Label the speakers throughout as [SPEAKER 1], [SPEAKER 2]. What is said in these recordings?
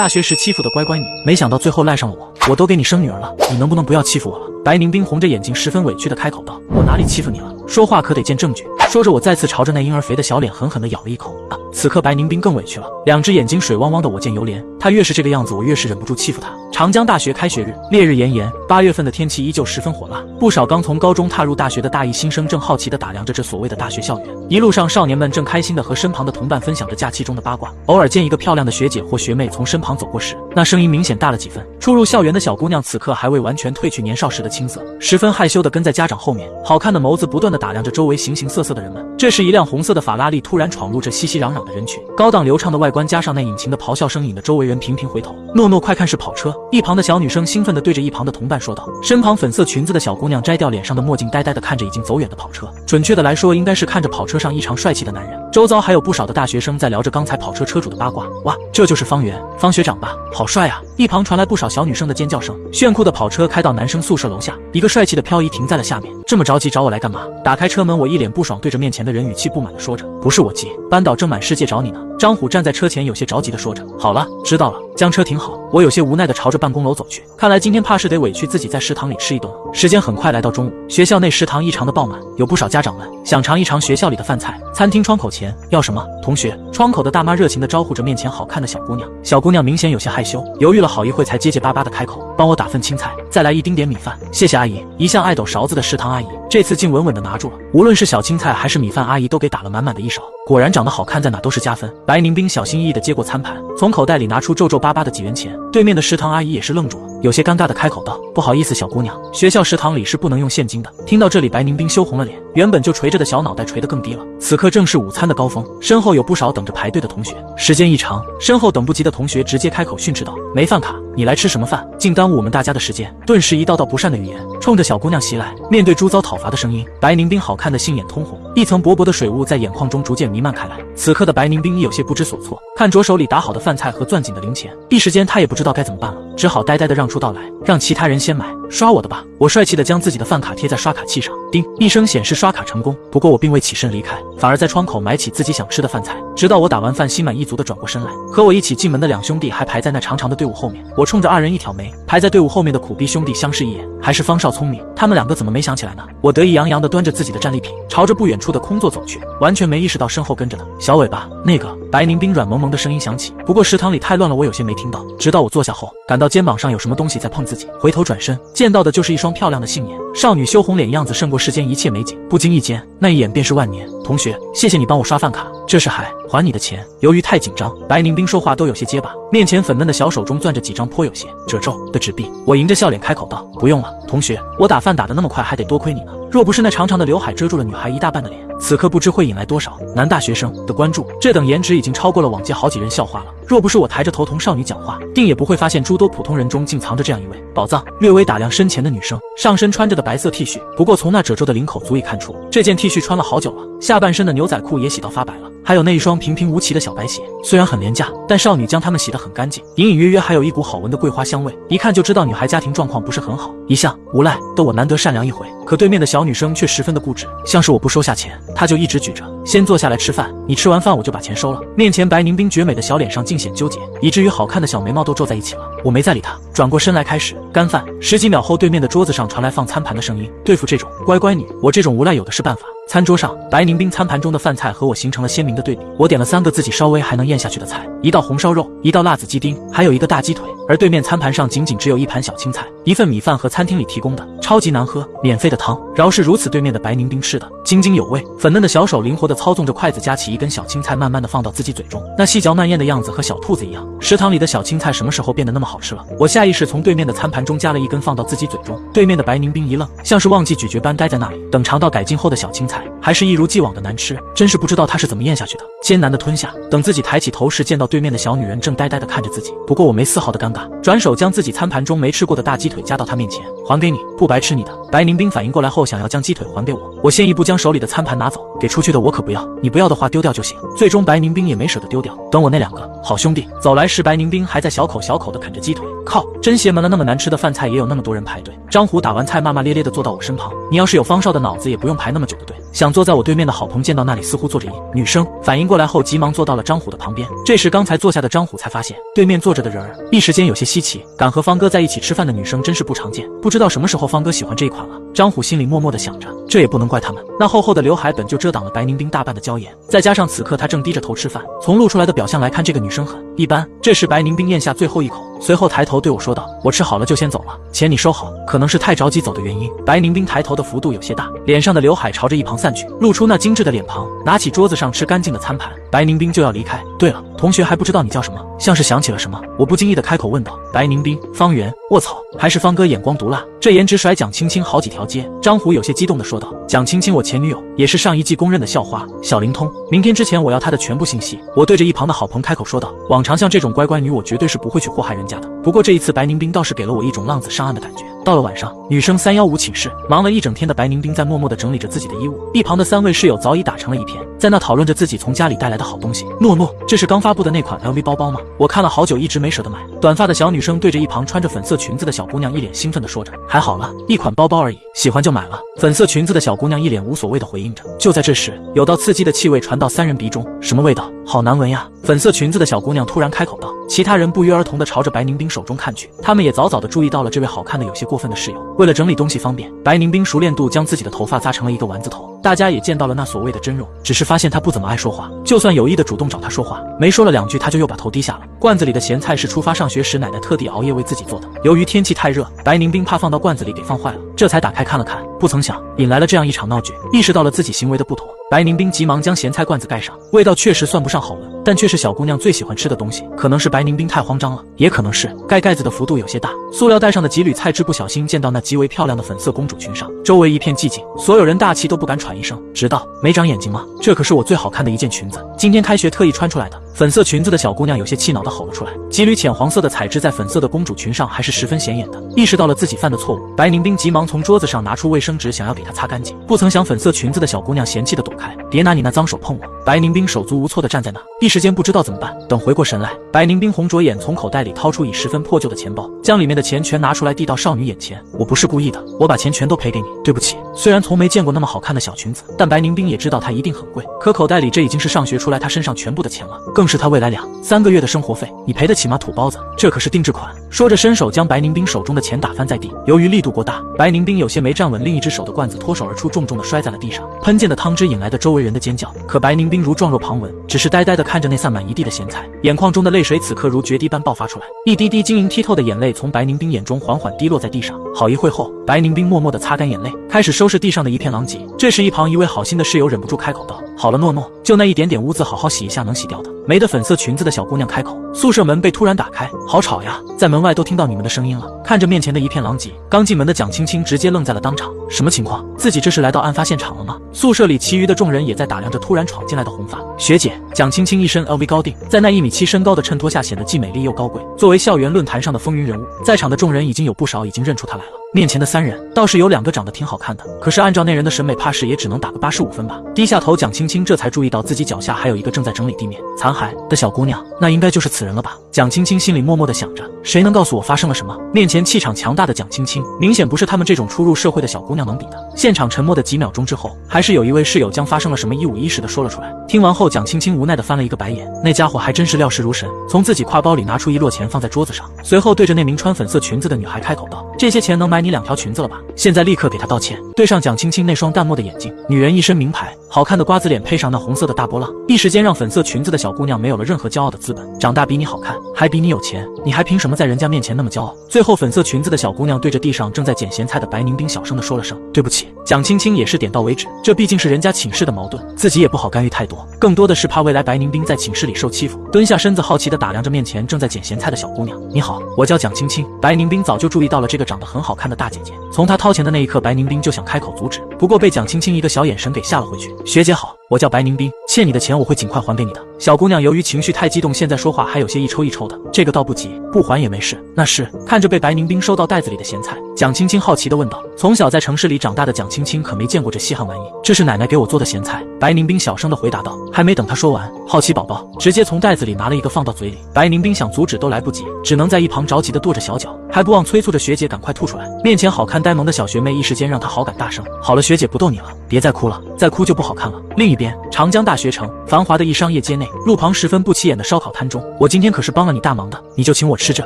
[SPEAKER 1] 大学时欺负的乖乖女，没想到最后赖上了我，我都给你生女儿了，你能不能不要欺负我了？白宁冰红着眼睛，十分委屈的开口道：“我哪里欺负你了？说话可得见证据。”说着，我再次朝着那婴儿肥的小脸狠狠地咬了一口。此刻白宁冰更委屈了，两只眼睛水汪汪的，我见犹怜。她越是这个样子，我越是忍不住欺负她。长江大学开学日，烈日炎炎，8月份的天气依旧十分火辣。不少刚从高中踏入大学的大一新生正好奇地打量着这所谓的大学校园。一路上，少年们正开心地和身旁的同伴分享着假期中的八卦。偶尔见一个漂亮的学姐或学妹从身旁走过时，那声音明显大了几分。初入校园的小姑娘此刻还未完全褪去年少时的青涩，十分害羞地跟在家长后面，好看的眸子不断地打量着周围形形色色的人们。这时，一辆红色的法拉利突然闯入这熙熙攘攘的人群，高档流畅的外观加上那引擎的咆哮声，引得周围人频频回头。诺诺，快看，是跑车！一旁的小女生兴奋地对着一旁的同伴说道。身旁粉色裙子的小姑娘摘掉脸上的墨镜，呆呆地看着已经走远的跑车。准确的来说，应该是看着跑车上异常帅气的男人。周遭还有不少的大学生在聊着刚才跑车车主的八卦。哇，这就是方圆，方学长吧？好帅啊！一旁传来不少小女生的尖叫声。炫酷的跑车开到男生宿舍楼下，一个帅气的漂移停在了下面。这么着急找我来干嘛？打开车门，我一脸不爽，对着面前的人语气不满地说着：“不是我急，班导正满世界找你呢。”张虎站在车前，有些着急地说着：“好了，知道了。”将车停好，我有些无奈地朝着办公楼走去。看来今天怕是得委屈自己在食堂里吃一顿了。时间很快来到中午，学校内食堂异常的爆满，有不少家长们想尝一尝学校里的饭菜。餐厅窗口前，要什么？同学。窗口的大妈热情地招呼着面前好看的小姑娘。小姑娘明显有些害羞，犹豫了好一会才结结巴巴地开口：“帮我打份青菜，再来一丁点米饭。”谢谢阿姨。一向爱抖勺子的食堂阿姨，这次竟稳稳地拿住了。无论是小青菜还是米饭，阿姨都给打了满满的一勺。果然长得好看在哪都是加分。白宁冰小心翼翼地接过餐盘，从口袋里拿出皱皱巴巴的几元钱。对面的食堂阿姨也是愣住了，有些尴尬地开口道：“不好意思，小姑娘，学校食堂里是不能用现金的。”听到这里，白宁冰羞红了脸，原本就垂着的小脑袋垂得更低了。此刻正是午餐的高峰，身后有不少等着排队的同学。时间一长，身后等不及的同学直接开口训斥道：“没饭卡，你来吃什么饭？竟耽误我们大家的时间！”顿时一道道不善的语言冲着小姑娘袭来。面对诸遭讨伐的声音，白宁冰好看的杏眼通红，一层薄薄的水雾在眼眶中逐渐弥漫开来。此刻的白宁冰已有些不知所措，看着手里打好的饭菜和攥紧的零钱，一时间他也不知道该怎么办了，只好呆呆地让出道来，让其他人先买。刷我的吧！我帅气地将自己的饭卡贴在刷卡器上，叮一声显示刷卡成功。不过我并未起身离开，反而在窗口买起自己想吃的饭菜，直到我打完饭心满意足地转过身来。和我一起进门的两兄弟还排在那长长的队伍后面，我冲着二人一挑眉，排在队伍后面的苦逼兄弟相视一眼，还是方少聪明，他们两个怎么没想起来呢？我得意洋洋地端着自己的战利品，朝着不远处的空座走去，完全没意识到身后跟着的小尾巴。那个白宁冰软萌萌的声音响起，不过食堂里太乱了，我有些没听到。直到我坐下后，感到肩膀上有什么东西在碰自己，回头转身见到的就是一双漂亮的杏眼，少女羞红脸样子胜过世间一切美景，不经意间那一眼便是万年。同学，谢谢你帮我刷饭卡，这是还你的钱。由于太紧张，白宁冰说话都有些结巴，面前粉嫩的小手中攥着几张颇有些褶皱的纸币。我迎着笑脸开口道：“不用了，同学，我打饭打得那么快，还得多亏你呢。若不是那长长的刘海遮住了女孩一大半的脸，此刻不知会引来多少男大学生的关注。这等颜值已经超过了往届好几人校花了。若不是我抬着头同少女讲话，定也不会发现诸多普通人中竟藏着这样一位宝藏。”略微打量身前的女生，上身穿着的白色 T 恤，不过从那褶皱的领口足以看出，这件 T 恤穿了好久了。下半身的牛仔裤也洗到发白了，还有那一双平平无奇的小白鞋，虽然很廉价，但少女将它们洗得很干净，隐隐约约还有一股好闻的桂花香味，一看就知道女孩家庭状况不是很好。一向无赖的我难得善良一回，可对面的小女生却十分的固执，像是我不收下钱，她就一直举着，先坐下来吃饭，你吃完饭我就把钱收了。面前白宁冰绝美的小脸上尽显纠结，以至于好看的小眉毛都皱在一起了。我没再理她，转过身来开始干饭。十几秒后，对面的桌子上传来放餐盘的声音。对付这种乖乖女，我这种无赖有的是办法。餐桌上，白宁冰餐盘中的饭菜和我形成了鲜明的对比。我点了3个自己稍微还能咽下去的菜，一道红烧肉，一道辣子鸡丁，还有一个大鸡腿。而对面餐盘上仅只有一盘小青菜，一份米饭和餐厅里提供的超级难喝免费的汤。饶是如此，对面的白宁冰吃的津津有味，粉嫩的小手灵活地操纵着筷子，夹起一根小青菜，慢慢地放到自己嘴中，那细嚼慢咽的样子和小兔子一样。食堂里的小青菜什么时候变得那么好吃了？我下意识从对面的餐盘中夹了一根放到自己嘴中。对面的白宁冰一愣，像是忘记咀嚼般呆在那里，等尝到改进后的小青菜，还是一如既往的难吃，真是不知道他是怎么咽下去的。艰难地吞下，等自己抬起头时，见到对面的小女人正呆呆地看着自己。不过我没丝毫的尴尬，转手将自己餐盘中没吃过的大鸡腿夹到她面前，还给你，不白吃你的。白宁冰反应过来后，想要将鸡腿还给我，我先一步将手里的餐盘拿走，给出去的我可不要，你不要的话丢掉就行。最终白宁冰也没舍得丢掉，等我那2个好兄弟走来时，白宁冰还在小口小口地啃着鸡腿。靠，真邪门了，那么难吃的饭菜也有那么多人排队。张虎打完菜骂骂咧咧地坐到我身旁，你要是有方少的脑子，也不用排那么久的队。想坐在我对面的好朋见到那里似乎坐着一女生，反应过来后急忙坐到了张虎的旁边。这时刚才坐下的张虎才发现对面坐着的人儿，一时间有些稀奇，敢和方哥在一起吃饭的女生真是不常见，不知道什么时候方哥喜欢这一款了。张虎心里默默地想着，这也不能怪他们，那厚厚的刘海本就遮挡了白宁冰大半的娇颜，再加上此刻他正低着头吃饭，从露出来的表象来看，这个女生很一般。这时白宁冰咽下最后一口，随后抬头对我说道：“我吃好了就先走了，钱你收好。”可能是太着急走的原因，白宁冰抬头的幅度有些大，脸上的刘海朝着一旁散去，露出那精致的脸庞，拿起桌子上吃干净的餐盘，白宁冰就要离开。对了，同学还不知道你叫什么？像是想起了什么，我不经意的开口问道。白宁冰，方圆。卧槽，还是方哥眼光毒辣，这颜值甩蒋青青好几条街。张虎有些激动的说道：“蒋青青我前女友，也是上一季公认的校花，小灵通。明天之前我要她的全部信息。”我对着一旁的好朋开口说道：“往常像这种乖乖女，我绝对是不会去祸害人家的。不过这一次白宁冰倒是给了我一种浪子上岸的感觉。”到了晚上，女生315寝室，忙了一整天的白宁冰在默默地整理着自己的衣物，一旁的3位室友早已打成了一片，在那讨论着自己从家里带来的好东西。诺诺，这是刚发布的那款 LV 包包吗？我看了好久，一直没舍得买。短发的小女生对着一旁穿着粉色裙子的小姑娘一脸兴奋地说着：“还好了，一款包包而已，喜欢就买了。”粉色裙子的小姑娘一脸无所谓地回应着。就在这时，有道刺激的气味传到3人鼻中，什么味道？好难闻呀！粉色裙子的小姑娘突然开口道。其他人不约而同地朝着白宁冰手中看去，他们也早早地注意到了这位好看的有些过分的室友。为了整理东西方便，白宁冰熟练度将自己的头发扎成了一个丸子头，大家也见到了那所谓的真容，只是发现他不怎么爱说话，就算有意的主动找他说话，没说了2句他就又把头低下了。罐子里的咸菜是出发上学时奶奶特地熬夜为自己做的，由于天气太热，白宁冰怕放到罐子里给放坏了，这才打开看了看，不曾想引来了这样一场闹剧。意识到了自己行为的不妥，白宁冰急忙将咸菜罐子盖上，味道确实算不上好闻，但却是小姑娘最喜欢吃的东西。可能是白宁冰太慌张了，也可能是盖盖子的幅度有些大，塑料袋上的几缕菜汁不小心溅到那极为漂亮的粉色公主裙上，周围一片寂静，所有人大气都不敢喘一声，直到没长眼睛吗？这可是我最好看的一件裙子，今天开学特意穿出来的。粉色裙子的小姑娘有些气恼地吼了出来，几缕浅黄色的彩质在粉色的公主裙上还是十分显眼的。意识到了自己犯的错误，白宁冰急忙从桌子上拿出卫生纸想要给她擦干净，不曾想粉色裙子的小姑娘嫌弃地躲开，别拿你那脏手碰我。白宁冰手足无措地站在那，一时间不知道怎么办。等回过神来，白宁冰红着眼从口袋里掏出已十分破旧的钱包，将里面的钱全拿出来递到少女眼前。我不是故意的，我把钱全都赔给你，对不起。虽然从没见过那么好看的小裙子，但白宁冰也知道它一定很贵，可口袋里这已经是上学出来她身上全部的钱了，更是她未来2-3个月的生活费，你赔得起吗？土包子，这可是定制款。说着伸手将白宁冰手中的钱打翻在地，由于力度过大，白宁冰有些没站稳，另一只手的罐子脱手而出，重重地摔在了地上，喷溅的汤汁引来的周围人的尖叫。可白宁冰如状若旁闻，只是呆呆地看着那散满一地的咸菜，眼眶中的泪水此刻如决堤般爆发出来，一滴滴晶莹剔透的眼泪从白宁冰眼中缓缓滴落在地上。好一会后，白宁冰默默地擦干眼泪，开始收拾地上的一片狼藉。这时一旁一位好心的室友忍不住开口道：“好了诺诺，就那一点点污渍，好好洗一下能洗掉的。”没的粉色裙子的小姑娘开口，宿舍门被突然打开，好吵呀，在门外都听到你们的声音了。看着面前的一片狼藉，刚进门的蒋青青直接愣在了当场，什么情况？自己这是来到案发现场了吗？宿舍里其余的众人也在打量着突然闯进来的红发学姐。蒋青青一身 LV 高定，在那1.7米身高的衬托下显得既美丽又高贵。作为校园论坛上的风云人物，在场的众人已经有不少已经认出她来了。面前的3人倒是有2个长得挺好看的，可是按照那人的审美，怕是也只能打个85分吧。低下头，蒋青青这才注意到自己脚下还有一个正在整理地面残骸的小姑娘，那应该就是此人了吧。蒋青青心里默默地想着，谁能告诉我发生了什么？面前气场强大的蒋青青，明显不是他们这种初入社会的小姑娘能比的。现场沉默的几秒钟之后，还是有一位室友将发生了什么一五一十的说了出来。听完后，蒋青青无奈地翻了一个白眼，那家伙还真是料事如神，从自己挎包里拿出1摞钱放在桌子上，随后对着那名穿粉色裙子的女孩开口道：“这些钱能买你2条裙子了吧？现在立刻给她道歉。”对上蒋青青那双淡漠的眼睛，女人一身名牌，好看的瓜子脸配上那红色的大波浪，一时间让粉色裙子的小姑娘没有了任何骄傲的资本。长大比你好看，还比你有钱，你还凭什么在人家面前那么骄傲？最后，粉色裙子的小姑娘对着地上正在捡咸菜的白宁冰小声地说了声对不起。蒋青青也是点到为止，这毕竟是人家寝室的矛盾，自己也不好干预太多，更多的是怕未来白宁冰在寝室里受欺负，蹲下身子好奇地打量着面前正在捡咸菜的小姑娘。你好，我叫蒋青青。白宁冰早就注意到了这个长得很好看的大姐姐，从她掏钱的那一刻，白宁冰就想开口阻止，不过被蒋青青一个小眼神给吓了回去。学姐好，我叫白宁冰，欠你的钱我会尽快还给你的。小姑娘由于情绪太激动，现在说话还有些一抽一抽的，这个倒不急，不还也没事。那是。看着被白宁冰收到袋子里的咸菜，蒋青青好奇地问道。从小在城市里长大的蒋青青可没见过这稀罕玩意，这是奶奶给我做的咸菜。白宁冰小声地回答道。还没等她说完，好奇宝宝直接从袋子里拿了一个放到嘴里，白宁冰想阻止都来不及，只能在一旁着急地跺着小脚。还不忘催促着学姐赶快吐出来。面前好看呆萌的小学妹一时间让她好感大伤。好了，学姐不逗你了，别再哭了，再哭就不好看了。另一边，长江大学城繁华的一商业街内，路旁十分不起眼的烧烤摊中，我今天可是帮了你大忙的，你就请我吃这。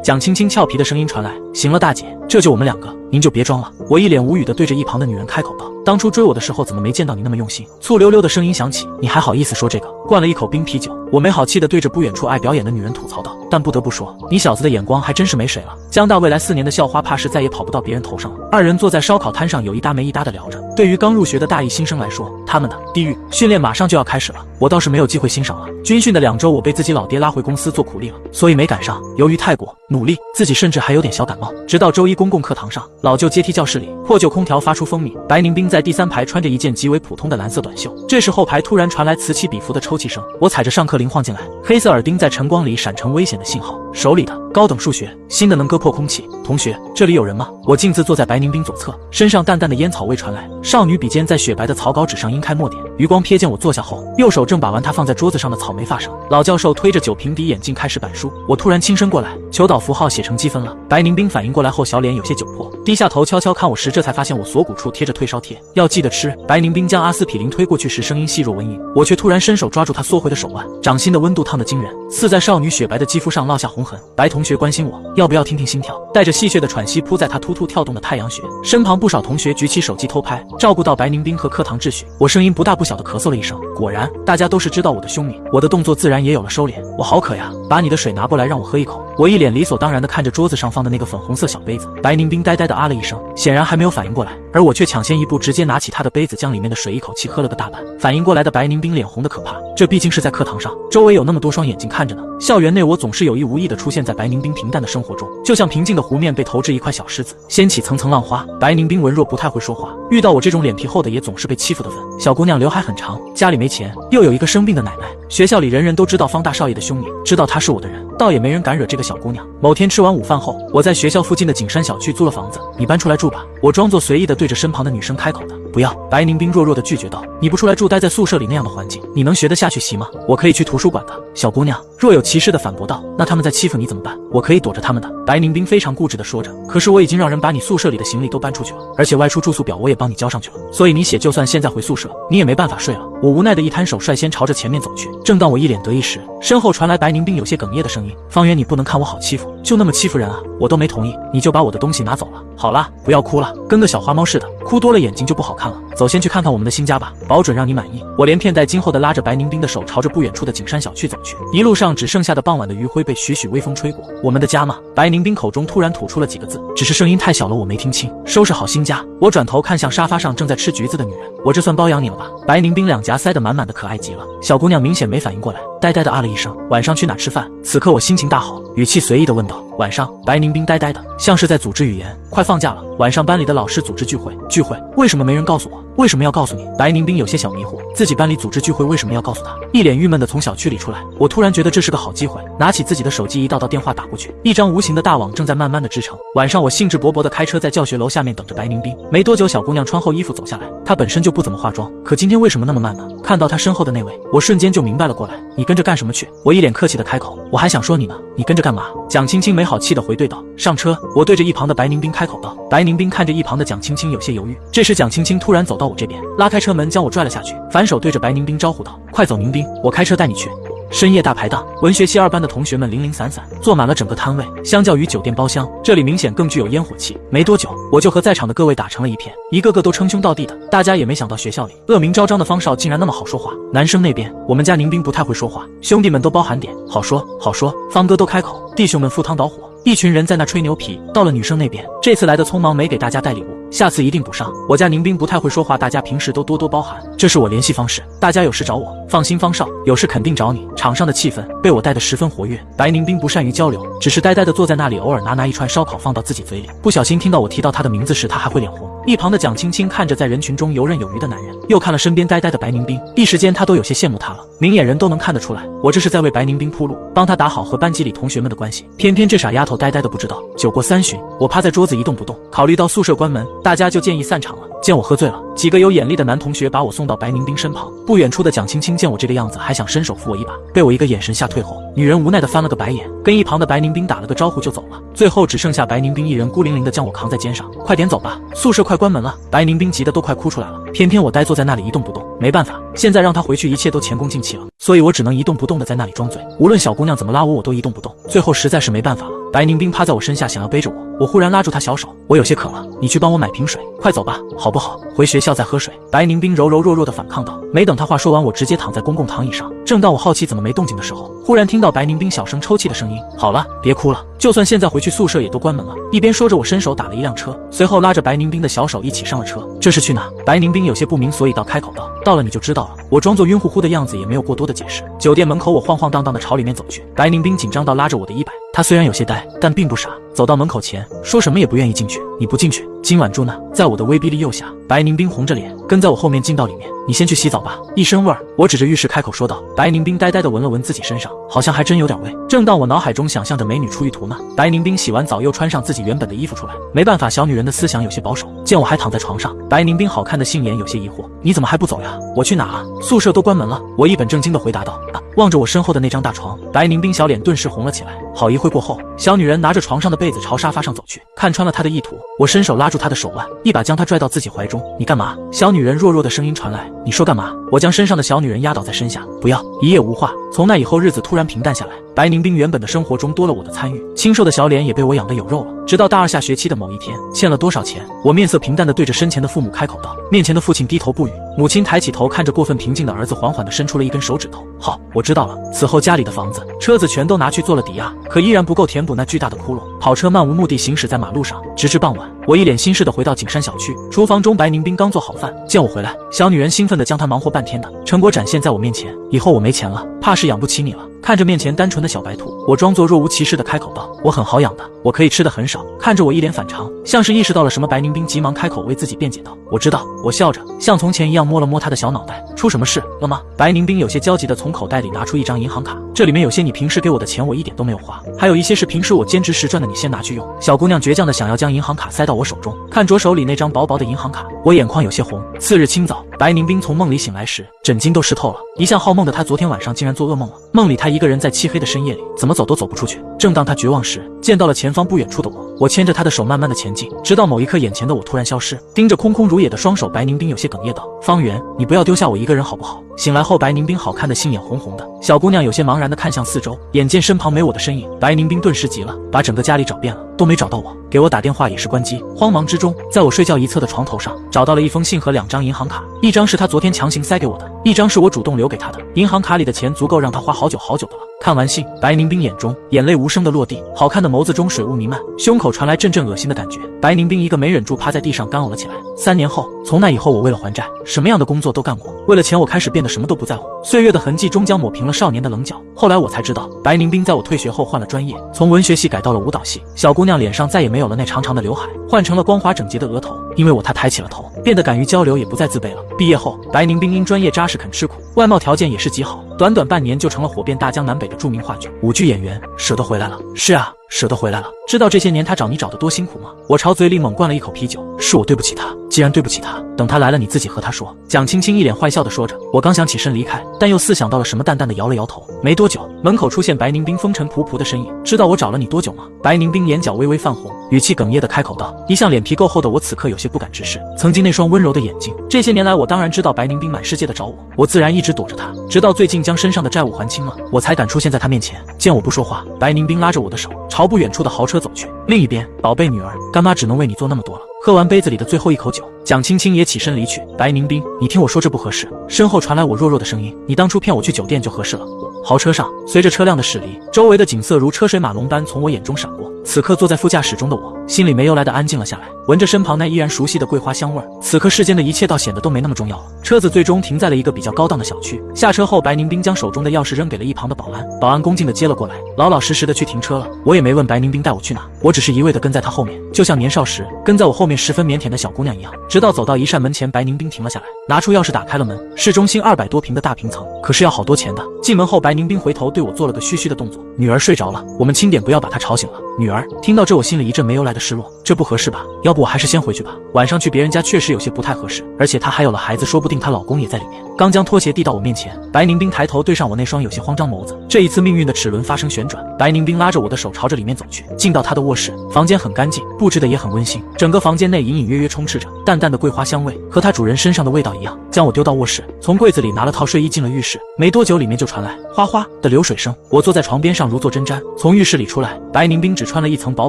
[SPEAKER 1] 蒋青青俏皮的声音传来。行了，大姐，这就我们2个，您就别装了。我一脸无语的对着一旁的女人开口道。当初追我的时候怎么没见到你那么用心？醋溜溜的声音响起。你还好意思说这个？灌了一口冰啤酒，我没好气的对着不远处爱表演的女人吐槽道。但不得不说，你小子的眼光还真是没谁了。江大未来4年的校花怕是再也跑不到别人头上了。二人坐在烧烤摊上有一搭没一搭的聊着。对于刚入学的大一新生来说，他们的地狱训练马上就要开始了，我倒是没有机会欣赏了。军训的2周，我被自己老爹拉回公司做苦力了，所以没赶上。由于太过努力，自己甚至还有点小感冒。直到周一公共课堂上，老旧阶梯教室里，破旧空调发出风鸣，白宁冰在第3排穿着一件极为普通的蓝色短袖。这时后排突然传来此起彼伏的抽泣声，我踩着上课铃晃进来，黑色耳钉在晨光里闪成危险的信号，手里的高等数学新的能割破空气。同学，这里有人吗？我径自坐在白宁冰左侧，身上淡淡的烟草味传来。少女笔尖在雪白的草稿纸上洇开墨点，余光瞥见我坐下后，右手正把玩她放在桌子上的草莓发上。老教授推着酒瓶底眼镜开始板书，我突然轻身过来，求导符号写成积分了。白宁冰反应过来后，小脸有些窘迫，低下头悄悄看我时，这才发现我锁骨处贴着退烧贴，要记得吃。白宁冰将阿司匹林推过去时，声音细若蚊蝇，我却突然伸手抓住她缩回的手腕，掌心的温度烫得惊人，刺在少女雪白的肌肤上落下红痕。白同学关心我要不要听听心跳，带着戏谑的喘息扑在她突突跳动的太阳穴。身旁不少同学举起手机偷拍，照顾到白宁冰和课堂秩序。我声音不大不小的咳嗽了一声，果然大家都是知道我的凶名，我的动作自然也有了收敛。我好渴呀，把你的水拿过来让我喝一口。我一脸理所当然的看着桌子上放的那个粉红色小杯子，白宁冰呆呆的啊了一声，显然还没有反应过来，而我却抢先一步，直接拿起他的杯子，将里面的水一口气喝了个大半。反应过来的白宁冰脸红的可怕，这毕竟是在课堂上，周围有那么多双眼睛看着呢。校园内我总是有意无意的出现在白宁冰平淡的生活中，就像平静的湖面被投掷一块小石子，掀起层层浪花。白宁冰文弱不太会说话，遇到我这种脸皮厚的也总是被欺负的份。小姑娘刘海很长，家里没钱，又有一个生病的奶奶，学校里人人都知道方大少爷的凶名，知道他是我的人，倒也没人敢惹这个小姑娘。某天吃完午饭后，我在学校附近的景山小区租了房子，你搬出来住吧。我装作随意的对着身旁的女生开口的。不要。白宁冰弱弱的拒绝道，你不出来住，待在宿舍里那样的环境，你能学得下去习吗？我可以去图书馆的。小姑娘若有其事的反驳道，那他们在欺负你怎么办？我可以躲着他们的。白宁冰非常固执的说着，可是我已经让人把你宿舍里的行李都搬出去了，而且外出住宿表我也帮你交上去了，所以你写就算现在回宿舍，你也没办法睡了。我无奈的一摊手，率先朝着前面走去。正当我一脸得意时，身后传来白宁冰有些哽咽的声音，方圆，你不能看我好欺负，就那么欺负人啊？我都没同意，你就把我的东西拿走了。好啦，不要哭了，跟个小花猫似的，哭多了眼睛就不好看了。走，先去看看我们的新家吧，保准让你满意。我连骗带惊后的拉着白宁冰的手，朝着不远处的景山小区走去。一路上只剩下的傍晚的余晖被徐徐微风吹过。我们的家吗？白宁冰口中突然吐出了几个字，只是声音太小了，我没听清。收拾好新家，我转头看向沙发上正在吃橘子的女人，我这算包养你了吧？白宁冰两颊塞得满满的，可爱极了。小姑娘明显没反应过来，呆呆的啊了一声。晚上去哪吃饭？此刻我心情大好，语气随意的问道。晚上，白宁冰呆呆的，像是在组织语言。快放假了，晚上班里的老师组织聚会。聚会？为什么没人告诉我？为什么要告诉你？白宁冰有些小迷糊，自己班里组织聚会，为什么要告诉他？一脸郁闷的从小区里出来，我突然觉得这是个好机会，拿起自己的手机，一道道电话打过去。一张无形的大网正在慢慢的织成。晚上我兴致勃勃的开车在教学楼下面等着白宁冰。没多久，小姑娘穿后衣服走下来，她本身就不怎么化妆，可今天为什么那么慢呢？看到她身后的那位，我瞬间就明白了过来。你跟着干什么去？我一脸客气的开口。我还想说你呢，你跟着干嘛？蒋青青没好气的回对道。上车。我对着一旁的白宁冰开口道。白宁冰看着一旁的蒋青青有些犹豫。这时蒋青青突然走到我这边，拉开车门将我拽了下去，反手对着白宁冰招呼道，快走宁冰，我开车带你去。深夜大排档，文学系2班的同学们零零散散，坐满了整个摊位。相较于酒店包厢，这里明显更具有烟火气。没多久，我就和在场的各位打成了一片，一个个都称兄道弟的。大家也没想到学校里恶名昭彰的方少竟然那么好说话。男生那边，我们家宁冰不太会说话，兄弟们都包含点，好说好说。方哥都开口，弟兄们赴汤蹈火，一群人在那吹牛皮。到了女生那边，这次来的匆忙没给大家带礼物，下次一定补上。我家宁冰不太会说话，大家平时都多多包涵，这是我联系方式，大家有事找我。放心方少，有事肯定找你。场上的气氛被我带得十分活跃。白宁冰不善于交流，只是呆呆地坐在那里，偶尔拿一串烧烤放到自己嘴里。不小心听到我提到他的名字时，他还会脸红。一旁的蒋青青看着在人群中游刃有余的男人，又看了身边呆呆的白宁冰，一时间他都有些羡慕他了。明眼人都能看得出来，我这是在为白宁冰铺路，帮他打好和班级里同学们的关系。偏偏这傻丫头呆呆的不知道。酒过3巡，我趴在桌子一动不动。考虑到宿舍关门，大家就建议散场了。见我喝醉了，几个有眼力的男同学把我送到白宁冰身旁。不远处的蒋青青见我这个样子，还想伸手扶我一把，被我一个眼神吓退后，女人无奈的翻了个白眼，跟一旁的白宁冰打了个招呼就走了。最后只剩下白宁冰一人孤零零的将我扛在肩上。快点走吧，宿舍快关门了。白宁冰急得都快哭出来了，偏偏我呆坐在那里一动不动。没办法，现在让他回去一切都前功尽弃了，所以我只能一动不动的在那里装醉。无论小姑娘怎么拉我，我都一动不动。最后实在是没办法了，白宁冰趴在我身下想要背着我，我忽然拉住她小手，我有些渴了，你去帮我买瓶水，快走吧，好不好？回学校再喝水。白宁冰柔柔弱弱的反抗道。没等她话说完，我直接躺在公共躺椅上。正当我好奇怎么没动静的时候，忽然听到白宁冰小声抽泣的声音。好了，别哭了，就算现在回去宿舍也都关门了。一边说着，我伸手打了一辆车，随后拉着白宁冰的小手一起上了车。这是去哪？白宁冰有些不明所以道，开口道。到了你就知道了。我装作晕乎乎的样子，也没有过多的解释。酒店门口，我晃晃荡荡的朝里面走去。白宁冰紧张到拉着我的衣摆，他虽然有些呆，但并不傻。走到门口前，说什么也不愿意进去。你不进去，今晚住呢？在我的威逼利诱下，白宁冰红着脸跟在我后面进到里面。你先去洗澡吧。一身味儿，我指着浴室开口说道。白宁冰呆呆地闻了闻自己身上，好像还真有点味。正当我脑海中想象着美女出浴图呢，白宁冰洗完澡又穿上自己原本的衣服出来。没办法，小女人的思想有些保守。见我还躺在床上，白宁冰好看的杏眼有些疑惑。你怎么还不走呀？我去哪啊？宿舍都关门了。我一本正经地回答道。望着我身后的那张大床，白宁冰小脸顿时红了起来。好一会过后，小女人拿着床上的被子朝沙发上走去。看穿了她的意图，我伸手拉住她的手腕，一把将她拽到自己怀中。你干嘛？小女人弱弱的声音传来。你说干嘛？我将身上的小女人压倒在身下。不要。一夜无话。从那以后，日子突然平淡下来。白宁冰原本的生活中多了我的参与，清瘦的小脸也被我养得有肉了。直到大二下学期的某一天，欠了多少钱？我面色平淡地对着身前的父母开口道。面前的父亲低头不语，母亲抬起头看着过分平静的儿子，缓缓地伸出了一根手指头。好，我知道了。此后家里的房子、车子全都拿去做了抵押，可依然不够填补那巨大的窟窿。跑车漫无目的行驶在马路上，直至傍晚，我一脸心事地回到景山小区。厨房中，白宁冰刚做好饭，见我回来，小女人兴奋地将她忙活半天的成果展现在我面前。以后我没钱了，怕是养不起你了。看着面前单纯的小白兔，我装作若无其事的开口道。我很好养的，我可以吃的很少。看着我一脸反常，像是意识到了什么，白宁冰急忙开口为自己辩解道。我知道。我笑着像从前一样摸了摸他的小脑袋。出什么事了吗？白宁冰有些焦急地从口袋里拿出一张银行卡，这里面有些你平时给我的钱，我一点都没有花，还有一些是平时我兼职时赚的，你先拿去用。小姑娘倔强地想要将银行卡塞到我手中，看着手里那张薄薄的银行卡，我眼眶有些红。次日清早，白宁冰从梦里醒来时，枕巾都湿透了。一向好梦的她昨天晚上竟然做噩梦了。梦里她一个人在漆黑的深夜里，怎么走都走不出去。正当她绝望时，见到了前方不远处的我，我牵着她的手慢慢的前进，直到某一刻，眼前的我突然消失，盯着空空如也的双手，白宁冰有些哽咽道。方圆，你不要丢下我一个人好不好？醒来后，白宁冰好看的杏眼红红的，小姑娘有些茫然的看向四周，眼见身旁没我的身影，白宁冰顿时急了，把整个家里找遍了，都没找到我，给我打电话也是关机。慌忙之中，在我睡觉一侧的床头上找到了一封信和2张银行卡，一张是他昨天强行塞给我的，一张是我主动留给他的。银行卡里的钱足够让他花好久好久的了。看完信，白宁冰眼中眼泪无声的落地，好看的眸子中水雾弥漫，胸口传来阵阵恶心的感觉。白宁冰一个没忍住，趴在地上干呕了起来。3年后，从那以后，我为了还债，什么样的工作都干过。为了钱，我开始变得什么都不在乎。岁月的痕迹终将抹平了少年的棱角。后来我才知道，白宁冰在我退学后换了专业，从文学系改到了舞蹈系。小姑娘脸上再也没有了那长长的刘海，换成了光滑整洁的额头。因为她抬起了头，变得敢于交流，也不再自卑了。毕业后，白宁冰因专业扎实肯吃苦，外貌条件也是极好，短短半年就成了火遍大江南北的著名话剧、舞剧演员。舍得回来了。是啊，舍得回来了。知道这些年他找你找得多辛苦吗？我朝嘴里猛灌了一口啤酒。是我对不起他，既然对不起他，等他来了你自己和他说。蒋青青一脸坏笑地说着。我刚想起身离开，但又似想到了什么，淡淡的摇了摇头。没多久，门口出现白宁冰风尘仆仆的身影。知道我找了你多久吗？白宁冰眼角微微泛红，语气哽咽地开口道。一向脸皮够厚的我此刻有些不敢直视曾经那双温柔的眼睛。这些年来，我当然知道白宁冰满世界的找我，我自然一直躲着他，直到最近将身上的债务还清了，我才敢出现在他面前。见我不说话，白宁冰拉着我的手朝不远处的豪车走去。另一边，宝贝女儿，干妈只能为你做那么多了。喝完杯子里的最后一口酒，蒋青青也起身离去。白宁冰，你听我说，这不合适。身后传来我弱弱的声音，你当初骗我去酒店就合适了。豪车上，随着车辆的驶离，周围的景色如车水马龙般从我眼中闪过。此刻坐在副驾驶中的我，心里没由来的安静了下来，闻着身旁那依然熟悉的桂花香味儿。此刻世间的一切倒显得都没那么重要了。车子最终停在了一个比较高档的小区。下车后，白宁冰将手中的钥匙扔给了一旁的保安，保安恭敬地接了过来，老老实实的去停车了。我也没问白宁冰带我去哪，我只是一味地跟在他后面，就像年少时跟在我后面十分腼腆的小姑娘一样。直到走到一扇门前，白宁冰停了下来，拿出钥匙打开了门。市中心200多平的大平层，可是要好多钱的。进门后，白宁冰回头对我做了个嘘嘘的动作。女儿睡着了，我们轻点，不要把她吵醒了。女儿。听到这，我心里一阵没由来的失落，这不合适吧？要不我还是先回去吧。晚上去别人家确实有些不太合适，而且她还有了孩子，说不定她老公也在里面。刚将拖鞋递到我面前，白宁冰抬头对上我那双有些慌张眸子。这一次命运的齿轮发生旋转，白宁冰拉着我的手朝着里面走去，进到他的卧室。房间很干净，布置的也很温馨，整个房间内隐隐约约充斥着淡淡的桂花香味，和他主人身上的味道一样。将我丢到卧室，从柜子里拿了套睡衣进了浴室。没多久，里面就传来哗哗的流水声。我坐在床边上如坐针毡。从浴室里出来，白宁冰只穿了一层薄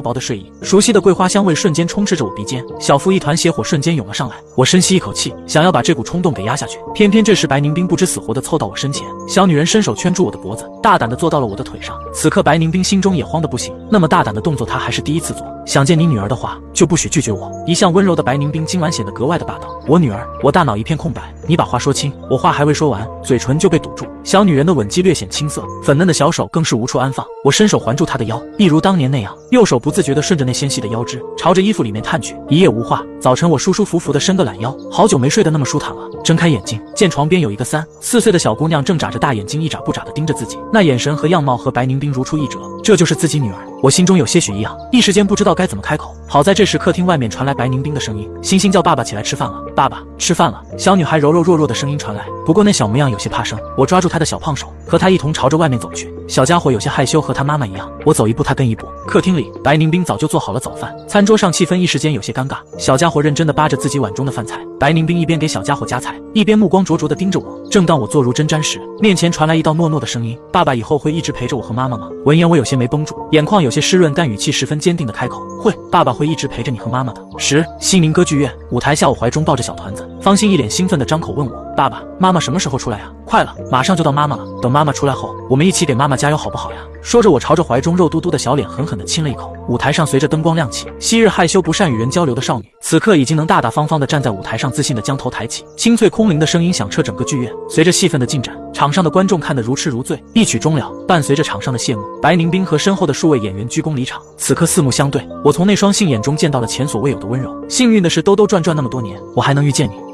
[SPEAKER 1] 薄的睡衣，熟悉的桂花香味瞬间充斥着我鼻尖，小腹一团血火瞬间涌了上来。我深吸一口气，想要把这股冲动给压下去，偏偏这时白宁冰不知死活的凑到我身前，小女人伸手圈住我的脖子，大胆的坐到了我的腿上。此刻白宁冰心中也慌得不行，那么大胆的动作她还是第一次做。想见你女儿的话，就不许拒绝我。一向温柔的白宁冰今晚显得格外的霸道。我女儿，我大脑一片空白，你把话说清。我话还未说完，嘴唇就被堵住。小女人的吻肌略显青涩，粉嫩的小手更是无处安放。我伸手环住她的腰，一如当年那样，右手不自觉地顺着那纤细的腰肢，朝着衣服里面探去。一夜无话，早晨我舒舒服服地伸个懒腰，好久没睡得那么舒坦了。睁开眼睛，见床边有一个3、4岁的小姑娘正眨着大眼睛，一眨不眨地盯着自己，那眼神和样貌和白宁冰如出一辙。这就是自己女儿。我心中有些许异样，一时间不知道该怎么开口。好在这时客厅外面传来白宁冰的声音，星星叫爸爸起来吃饭了。爸爸，吃饭了。小女孩柔柔弱弱的声音传来，不过那小模样有些怕生。我抓住她的小胖手，和她一同朝着外面走去。小家伙有些害羞，和她妈妈一样。我走一步，她跟一步。客厅里，白宁冰早就做好了早饭，餐桌上气氛一时间有些尴尬。小家伙认真地扒着自己碗中的饭菜，白宁冰一边给小家伙夹菜，一边目光灼灼地盯着我。正当我坐如针毡时，面前传来一道糯糯的声音：爸爸以后会一直陪着我和妈妈吗？闻言我有些没绷住，眼眶有些湿润，但语气十分坚定地开口：会，爸爸会一直陪着你和妈妈的。西宁歌剧院舞台下，我怀中抱着小团子，方心一脸兴奋地张口问我：爸爸，妈妈什么时候出来啊？快了，马上就到妈妈了。等妈妈出来后，我们一起给妈妈加油好不好呀？说着，我朝着怀中肉嘟嘟的小脸狠狠地亲了一口。舞台上随着灯光亮起，昔日害羞不善与人交流的少女，此刻已经能大大方方地站在舞台上，自信地将头抬起。清脆空灵的声音响彻整个剧院。随着戏份的进展，场上的观众看得如痴如醉。一曲终了，伴随着场上的谢幕，白宁冰和身后的数位演员鞠躬离场。此刻四目相对，我从那双杏眼中见到了前所未有的温柔。幸运的是，兜兜转转那么多年，我还能遇见你。